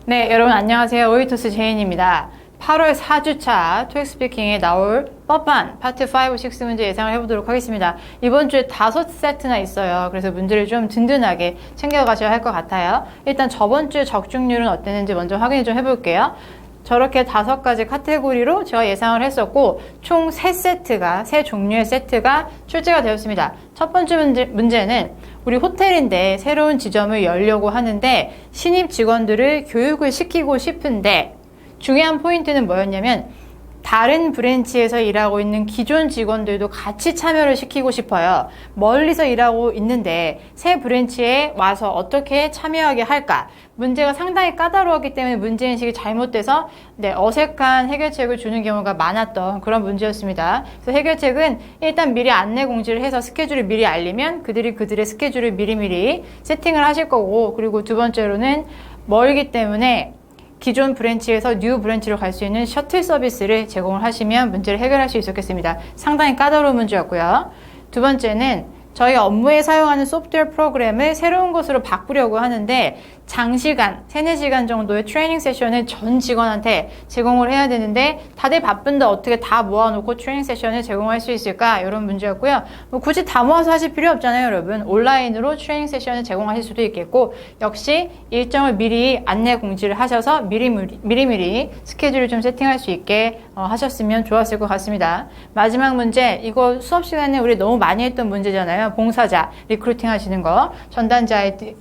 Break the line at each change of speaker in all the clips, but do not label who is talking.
네, 여러분 안녕하세요. 오이토스 제인입니다. 8월 4주차 토익 스피킹에 나올 법한 파트 5, 6 문제 예상을 해보도록 하겠습니다. 이번 주에 5세트나 있어요. 그래서 문제를 좀 든든하게 챙겨가셔야 할 것 같아요. 일단 저번 주에 적중률은 어땠는지 먼저 확인을 좀 해볼게요. 저렇게 5가지 카테고리로 제가 예상을 했었고 총 3 종류의 세트가 출제가 되었습니다. 첫 번째 문제는 우리 호텔인데 새로운 지점을 열려고 하는데 신입 직원들을 교육을 시키고 싶은데 중요한 포인트는 뭐였냐면 다른 브랜치에서 일하고 있는 기존 직원들도 같이 참여를 시키고 싶어요. 멀리서 일하고 있는데 새 브랜치에 와서 어떻게 참여하게 할까? 문제가 상당히 까다로웠기 때문에 문제인식이 잘못돼서 어색한 해결책을 주는 경우가 많았던 그런 문제였습니다. 그래서 해결책은 일단 미리 안내 공지를 해서 스케줄을 미리 알리면 그들의 스케줄을 미리미리 세팅을 하실 거고, 그리고 두 번째로는 멀기 때문에 기존 브랜치에서 뉴 브랜치로 갈 수 있는 셔틀 서비스를 제공을 하시면 문제를 해결할 수 있었겠습니다. 상당히 까다로운 문제였고요. 두 번째는 저희 업무에 사용하는 소프트웨어 프로그램을 새로운 것으로 바꾸려고 하는데 장시간, 3-4시간 정도의 트레이닝 세션을 전 직원한테 제공을 해야 되는데 다들 바쁜데 어떻게 다 모아놓고 트레이닝 세션을 제공할 수 있을까? 이런 문제였고요. 굳이 다 모아서 하실 필요 없잖아요, 여러분. 온라인으로 트레이닝 세션을 제공하실 수도 있겠고, 역시 일정을 미리 안내 공지를 하셔서 미리미리 스케줄을 좀 세팅할 수 있게 하셨으면 좋았을 것 같습니다. 마지막 문제, 이거 수업 시간에 우리 너무 많이 했던 문제잖아요. 봉사자, 리크루팅 하시는 거, 전단지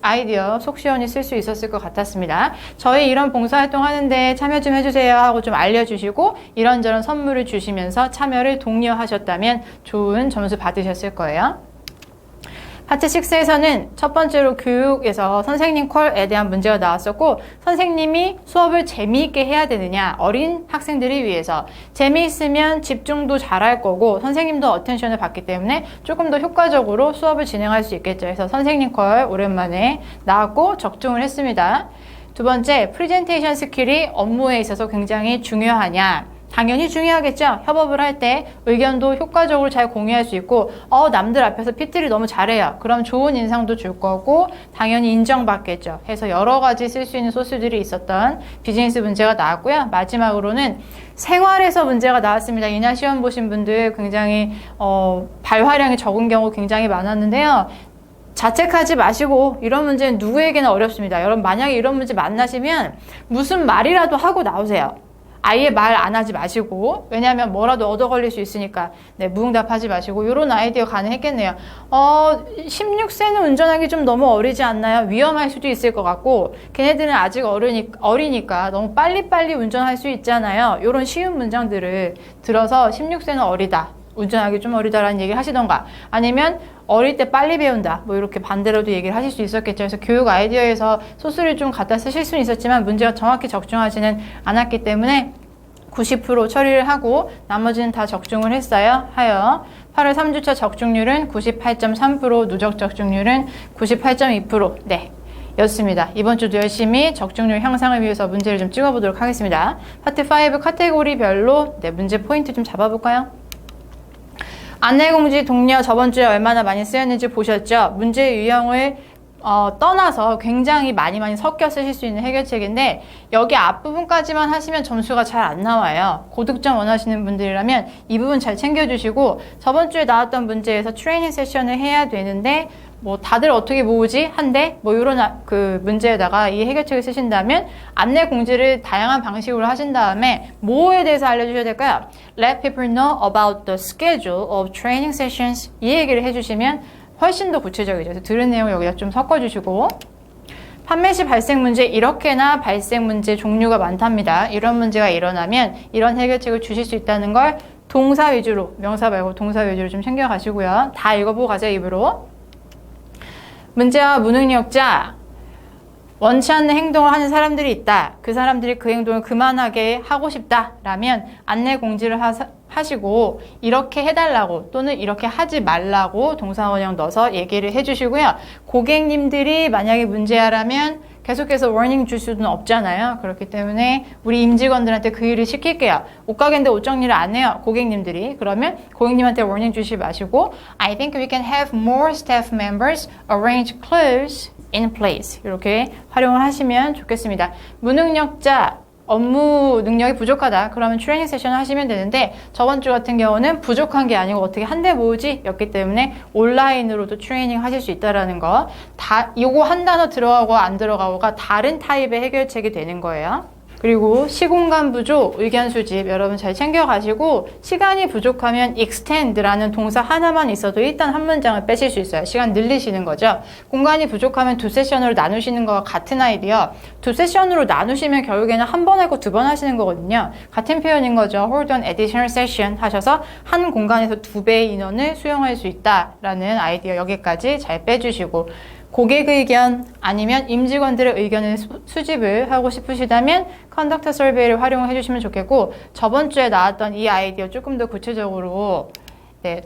아이디어 속 시원히 쓸 수 있었을 것 같았습니다. 저희 이런 봉사활동 하는데 참여 좀 해주세요 하고 좀 알려주시고 이런저런 선물을 주시면서 참여를 독려하셨다면 좋은 점수 받으셨을 거예요. 파트 6에서는 첫 번째로 교육에서 선생님 콜에 대한 문제가 나왔었고, 선생님이 수업을 재미있게 해야 되느냐, 어린 학생들을 위해서 재미있으면 집중도 잘할 거고 선생님도 어텐션을 받기 때문에 조금 더 효과적으로 수업을 진행할 수 있겠죠. 그래서 선생님 콜 오랜만에 나왔고 적중을 했습니다. 두 번째, 프레젠테이션 스킬이 업무에 있어서 굉장히 중요하냐? 당연히 중요하겠죠. 협업을 할 때 의견도 효과적으로 잘 공유할 수 있고 남들 앞에서 PT를 너무 잘해요. 그럼 좋은 인상도 줄 거고 당연히 인정받겠죠. 해서 여러 가지 쓸 수 있는 소스들이 있었던 비즈니스 문제가 나왔고요. 마지막으로는 생활에서 문제가 나왔습니다. 이날 시험 보신 분들 굉장히 발화량이 적은 경우 굉장히 많았는데요. 자책하지 마시고, 이런 문제는 누구에게나 어렵습니다. 여러분 만약에 이런 문제 만나시면 무슨 말이라도 하고 나오세요. 아예 말 안 하지 마시고, 왜냐하면 뭐라도 얻어 걸릴 수 있으니까 무응답하지 마시고, 이런 아이디어 가능했겠네요. 16세는 운전하기 좀 너무 어리지 않나요? 위험할 수도 있을 것 같고, 걔네들은 아직 어리니까 너무 빨리빨리 운전할 수 있잖아요. 이런 쉬운 문장들을 들어서 16세는 어리다, 운전하기 좀 어리다라는 얘기를 하시던가, 아니면 어릴 때 빨리 배운다, 이렇게 반대로도 얘기를 하실 수 있었겠죠. 그래서 교육 아이디어에서 소스를 좀 갖다 쓰실 수는 있었지만 문제가 정확히 적중하지는 않았기 때문에 90% 처리를 하고 나머지는 다 적중을 하여 8월 3주차 적중률은 98.3%, 누적 적중률은 98.2% 였습니다. 이번 주도 열심히 적중률 향상을 위해서 문제를 좀 찍어보도록 하겠습니다. 파트 5 카테고리별로 문제 포인트 좀 잡아볼까요? 안내공지 독려 저번 주에 얼마나 많이 쓰였는지 보셨죠? 문제 유형을 떠나서 굉장히 많이 섞여 쓰실 수 있는 해결책인데 여기 앞부분까지만 하시면 점수가 잘 안 나와요. 고득점 원하시는 분들이라면 이 부분 잘 챙겨주시고, 저번 주에 나왔던 문제에서 트레이닝 세션을 해야 되는데 다들 어떻게 모으지? 한데 이런 그 문제에다가 이 해결책을 쓰신다면 안내 공지를 다양한 방식으로 하신 다음에 뭐에 대해서 알려주셔야 될까요? Let people know about the schedule of training sessions, 이 얘기를 해주시면 훨씬 더 구체적이죠. 그래서 들은 내용 여기다 좀 섞어주시고, 판매 시 발생 문제, 이렇게나 발생 문제 종류가 많답니다. 이런 문제가 일어나면 이런 해결책을 주실 수 있다는 걸 동사 위주로, 명사 말고 동사 위주로 좀 챙겨가시고요. 다 읽어보고 가세요, 입으로. 문제와 무능력자, 원치 않는 행동을 하는 사람들이 있다. 그 사람들이 그 행동을 그만하게 하고 싶다 라면 안내 공지를 하시고 이렇게 해달라고 또는 이렇게 하지 말라고 동사 원형 넣어서 얘기를 해주시고요. 고객님들이 만약에 문제야라면 계속해서 워닝 줄 수는 없잖아요. 그렇기 때문에 우리 임직원들한테 그 일을 시킬게요. 옷가게인데 옷 정리를 안 해요. 고객님들이. 그러면 고객님한테 워닝 주시 마시고 I think we can have more staff members arrange clothes in place. 이렇게 활용을 하시면 좋겠습니다. 무능력자 업무 능력이 부족하다. 그러면 트레이닝 세션을 하시면 되는데 저번 주 같은 경우는 부족한 게 아니고 어떻게 한데 모으지? 였기 때문에 온라인으로도 트레이닝 하실 수 있다라는 거. 요거 한 단어 들어가고 안 들어가고가 다른 타입의 해결책이 되는 거예요. 그리고 시공간 부족, 의견 수집 여러분 잘 챙겨가시고 시간이 부족하면 extend라는 동사 하나만 있어도 일단 한 문장을 빼실 수 있어요. 시간 늘리시는 거죠. 공간이 부족하면 두 세션으로 나누시는 거와 같은 아이디어. 두 세션으로 나누시면 결국에는 한 번 하고 두 번 하시는 거거든요. 같은 표현인 거죠. Hold on additional session 하셔서 한 공간에서 2배의 인원을 수용할 수 있다라는 아이디어 여기까지 잘 빼주시고 고객 의견 아니면 임직원들의 의견을 수집을 하고 싶으시다면 컨덕터 서베이를 활용해 주시면 좋겠고 저번 주에 나왔던 이 아이디어 조금 더 구체적으로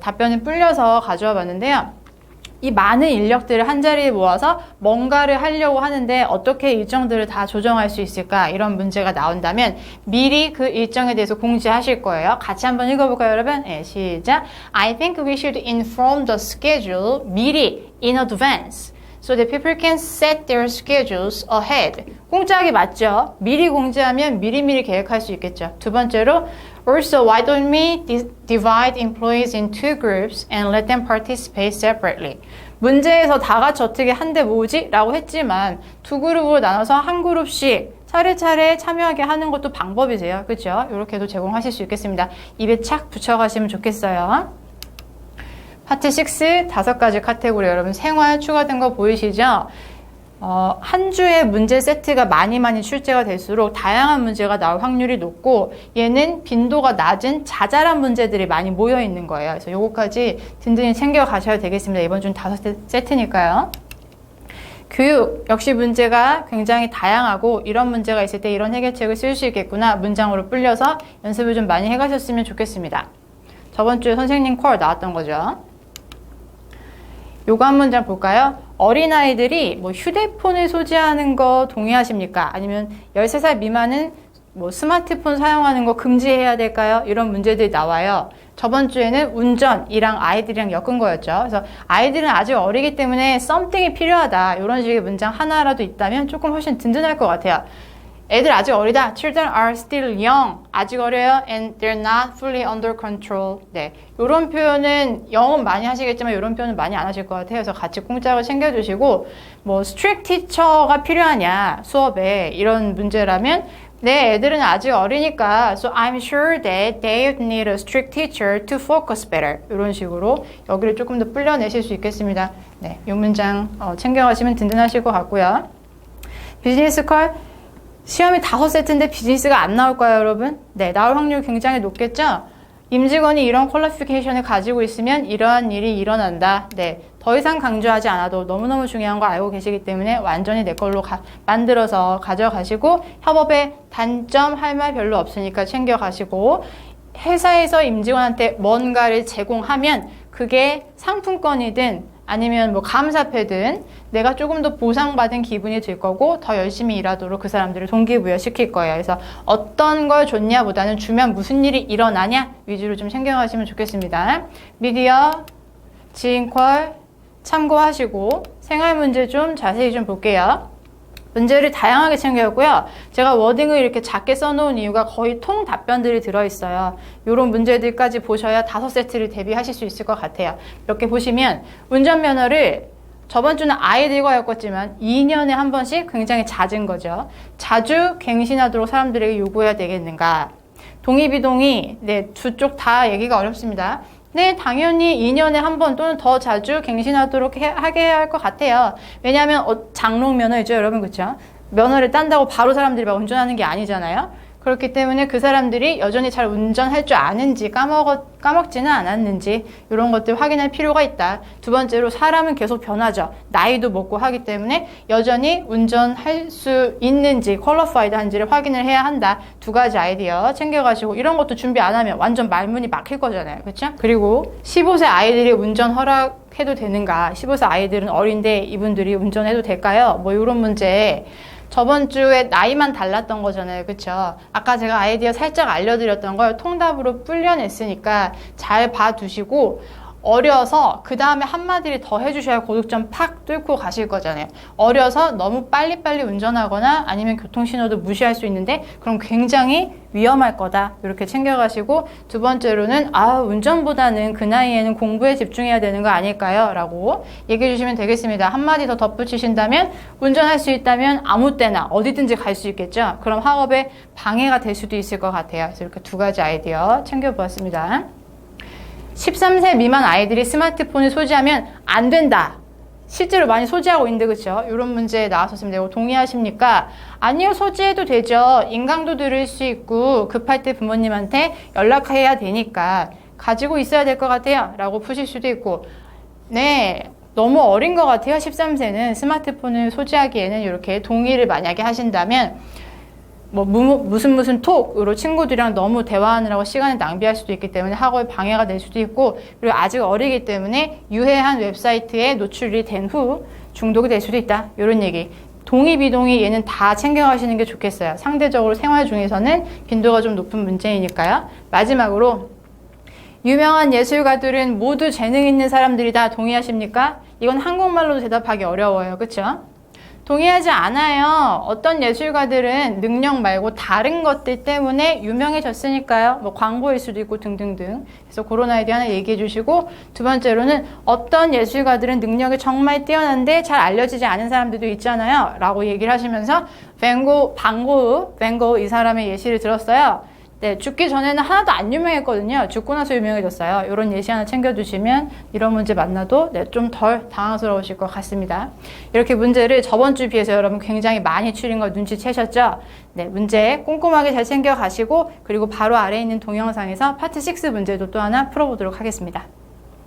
답변을 불려서 가져와 봤는데요. 이 많은 인력들을 한자리에 모아서 뭔가를 하려고 하는데 어떻게 일정들을 다 조정할 수 있을까 이런 문제가 나온다면 미리 그 일정에 대해서 공지하실 거예요. 같이 한번 읽어볼까요 여러분? 네, 시작. I think we should inform the schedule 미리 in advance. So that people can set their schedules ahead. 공짜하게 맞죠? 미리 공지하면 미리미리 계획할 수 있겠죠. 두 번째로, also why don't we divide employees in two groups and let them participate separately. 문제에서 다 같이 어떻게 한데 모으지? 라고 했지만 두 그룹으로 나눠서 한 그룹씩 차례차례 참여하게 하는 것도 방법이세요. 그렇죠? 이렇게도 제공하실 수 있겠습니다. 입에 착 붙여가시면 좋겠어요. 파트 6, 5가지 카테고리 여러분 생활 추가된 거 보이시죠? 한 주에 문제 세트가 많이 출제가 될수록 다양한 문제가 나올 확률이 높고 얘는 빈도가 낮은 자잘한 문제들이 많이 모여 있는 거예요. 그래서 요거까지 든든히 챙겨 가셔야 되겠습니다. 이번 주는 5세트니까요. 교육 역시 문제가 굉장히 다양하고 이런 문제가 있을 때 이런 해결책을 쓸 수 있겠구나 문장으로 불려서 연습을 좀 많이 해가셨으면 좋겠습니다. 저번 주에 선생님 콜 나왔던 거죠. 요거 한 문장 볼까요? 어린아이들이 뭐 휴대폰을 소지하는 거 동의하십니까? 아니면 13살 미만은 뭐 스마트폰 사용하는 거 금지해야 될까요? 이런 문제들이 나와요. 저번 주에는 운전이랑 아이들이랑 엮은 거였죠. 그래서 아이들은 아직 어리기 때문에 something이 필요하다. 이런 식의 문장 하나라도 있다면 조금 훨씬 든든할 것 같아요. 애들 아직 어리다. Children are still young. 아직 어려요. And they're not fully under control. 네, 이런 표현은 영업 많이 하시겠지만 이런 표현은 많이 안 하실 것 같아요. 그래서 같이 공짜로 챙겨주시고 뭐 strict teacher가 필요하냐 수업에 이런 문제라면 네, 애들은 아직 어리니까 So I'm sure that they need a strict teacher to focus better. 이런 식으로 여기를 조금 더 불려내실 수 있겠습니다. 네, 이 문장 챙겨가시면 든든하실 것 같고요. 비즈니스 컬 시험이 5세트인데 비즈니스가 안 나올까요, 여러분? 네, 나올 확률 굉장히 높겠죠? 임직원이 이런 퀄리피케이션을 가지고 있으면 이러한 일이 일어난다. 네, 더 이상 강조하지 않아도 너무너무 중요한 거 알고 계시기 때문에 완전히 내 걸로 만들어서 가져가시고 협업에 단점 할 말 별로 없으니까 챙겨가시고 회사에서 임직원한테 뭔가를 제공하면 그게 상품권이든 아니면 뭐 감사패든 내가 조금 더 보상받은 기분이 들 거고 더 열심히 일하도록 그 사람들을 동기부여 시킬 거예요. 그래서 어떤 걸 줬냐보다는 주면 무슨 일이 일어나냐 위주로 좀 챙겨가시면 좋겠습니다. 미디어, 지인콜 참고하시고 생활 문제 좀 자세히 좀 볼게요. 문제를 다양하게 챙겨왔고요. 제가 워딩을 이렇게 작게 써놓은 이유가 거의 통 답변들이 들어있어요. 이런 문제들까지 보셔야 5세트를 대비하실 수 있을 것 같아요. 이렇게 보시면 운전면허를 저번 주는 아이들과 엮었지만 2년에 한 번씩 굉장히 잦은 거죠. 자주 갱신하도록 사람들에게 요구해야 되겠는가. 동의 비동의 네, 두 쪽 다 얘기가 어렵습니다. 네, 당연히 2년에 한 번 또는 더 자주 갱신하도록 하게 할 것 같아요. 왜냐하면 장롱 면허이죠, 여러분, 그렇죠? 면허를 딴다고 바로 사람들이 막 운전하는 게 아니잖아요. 그렇기 때문에 그 사람들이 여전히 잘 운전할 줄 아는지 까먹지는 않았는지 이런 것들 확인할 필요가 있다. 두 번째로 사람은 계속 변하죠. 나이도 먹고 하기 때문에 여전히 운전할 수 있는지 퀄리파이드 한지를 확인을 해야 한다. 2가지 아이디어 챙겨가시고 이런 것도 준비 안 하면 완전 말문이 막힐 거잖아요. 그렇죠? 그리고 15세 아이들이 운전 허락해도 되는가? 15세 아이들은 어린데 이분들이 운전해도 될까요? 뭐 이런 문제 저번 주에 나이만 달랐던 거잖아요. 그쵸? 아까 제가 아이디어 살짝 알려드렸던 걸 통답으로 불려냈으니까 잘 봐두시고, 어려서 그 다음에 한마디를 더 해주셔야 고득점 팍 뚫고 가실 거잖아요. 어려서 너무 빨리빨리 운전하거나 아니면 교통신호도 무시할 수 있는데 그럼 굉장히 위험할 거다. 이렇게 챙겨가시고, 두 번째로는 운전보다는 그 나이에는 공부에 집중해야 되는 거 아닐까요? 라고 얘기해 주시면 되겠습니다. 한마디 더 덧붙이신다면, 운전할 수 있다면 아무 때나 어디든지 갈 수 있겠죠? 그럼 학업에 방해가 될 수도 있을 것 같아요. 그래서 이렇게 두 가지 아이디어 챙겨보았습니다. 13세 미만 아이들이 스마트폰을 소지하면 안 된다. 실제로 많이 소지하고 있는데, 그렇죠? 이런 문제 나왔었습니다. 이거 동의하십니까? 아니요, 소지해도 되죠. 인강도 들을 수 있고 급할 때 부모님한테 연락해야 되니까 가지고 있어야 될 것 같아요. 라고 푸실 수도 있고, 네, 너무 어린 것 같아요. 13세는 스마트폰을 소지하기에는. 이렇게 동의를 만약에 하신다면, 무슨 톡으로 친구들이랑 너무 대화하느라고 시간을 낭비할 수도 있기 때문에 학업에 방해가 될 수도 있고, 그리고 아직 어리기 때문에 유해한 웹사이트에 노출이 된 후 중독이 될 수도 있다. 이런 얘기. 동의, 비동의 얘는 다 챙겨가시는 게 좋겠어요. 상대적으로 생활 중에서는 빈도가 좀 높은 문제이니까요. 마지막으로, 유명한 예술가들은 모두 재능 있는 사람들이다. 동의하십니까? 이건 한국말로도 대답하기 어려워요. 그쵸? 동의하지 않아요. 어떤 예술가들은 능력 말고 다른 것들 때문에 유명해졌으니까요. 광고일 수도 있고 등등등. 그래서 그런 아이디어 하나 얘기해 주시고, 두 번째로는 어떤 예술가들은 능력이 정말 뛰어난데 잘 알려지지 않은 사람들도 있잖아요. 라고 얘기를 하시면서 밴고 이 사람의 예시를 들었어요. 네, 죽기 전에는 하나도 안 유명했거든요. 죽고 나서 유명해졌어요. 이런 예시 하나 챙겨두시면 이런 문제 만나도 좀 덜 당황스러우실 것 같습니다. 이렇게 문제를 저번 주에 비해서 여러분 굉장히 많이 추린 거 눈치채셨죠? 네, 문제 꼼꼼하게 잘 챙겨가시고, 그리고 바로 아래에 있는 동영상에서 파트 6 문제도 또 하나 풀어보도록 하겠습니다.